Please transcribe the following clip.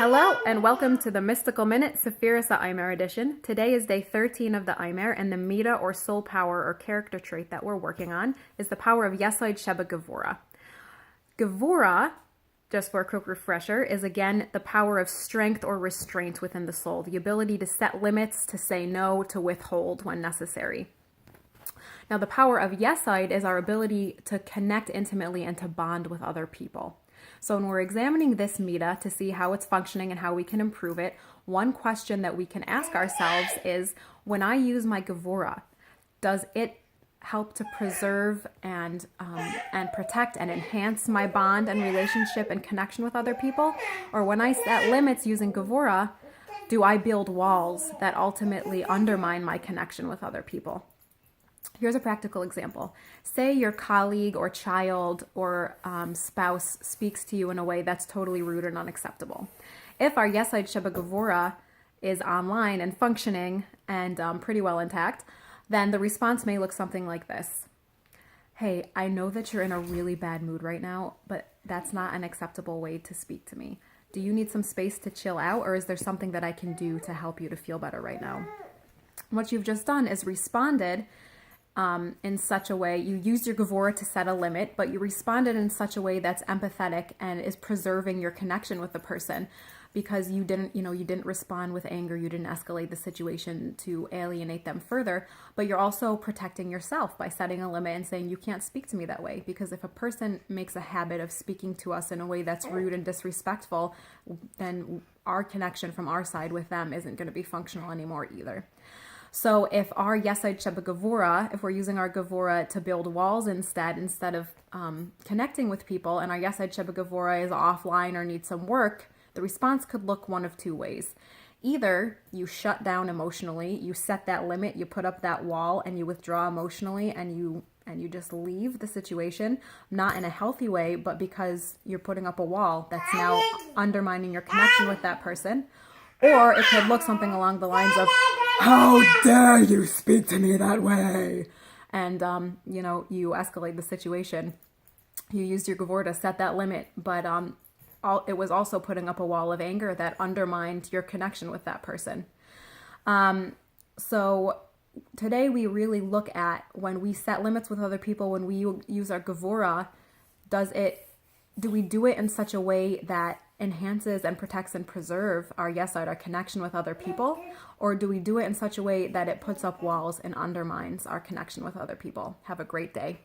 Hello and welcome to the Mystical Minute Sefiras Omer edition. Today is day 13 of the Omer, and the Mida or soul power or character trait that we're working on is the power of Yesod She'beGevurah. Gevurah, just for a quick refresher, is again the power of strength or restraint within the soul, the ability to set limits, to say no, to withhold when necessary. Now the power of Yesod is our ability to connect intimately and to bond with other people. So when we're examining this Mida to see how it's functioning and how we can improve it, one question that we can ask ourselves is, when I use my Gevurah, does it help to preserve and protect and enhance my bond and relationship and connection with other people? Or when I set limits using Gevurah, do I build walls that ultimately undermine my connection with other people? Here's a practical example. Say your colleague or child or spouse speaks to you in a way that's totally rude and unacceptable. If our Yesod She'beGevurah is online and functioning and pretty well intact, then the response may look something like this. Hey, I know that you're in a really bad mood right now, but that's not an acceptable way to speak to me. Do you need some space to chill out, or is there something that I can do to help you to feel better right now? What you've just done is responded in such a way, you used your Gevurah to set a limit, but you responded in such a way that's empathetic and is preserving your connection with the person, because you didn't respond with anger, you didn't escalate the situation to alienate them further, but you're also protecting yourself by setting a limit and saying, you can't speak to me that way, because if a person makes a habit of speaking to us in a way that's rude and disrespectful, then our connection from our side with them isn't going to be functional anymore either. So if our Yesod She'beGevurah, if we're using our Gevurah to build walls instead of connecting with people, and our Yesod She'beGevurah is offline or needs some work, the response could look one of two ways. Either you shut down emotionally, you set that limit, you put up that wall, and you withdraw emotionally, and you just leave the situation, not in a healthy way, but because you're putting up a wall that's now undermining your connection with that person. Or it could look something along the lines of, how dare you speak to me that way? And, you escalate the situation. You used your Gevurah to set that limit, but it was also putting up a wall of anger that undermined your connection with that person. So today we really look at, when we set limits with other people, when we use our Gevurah, do we do it in such a way that enhances and protects and preserve our Yesod, our connection with other people? Or do we do it in such a way that it puts up walls and undermines our connection with other people? Have a great day.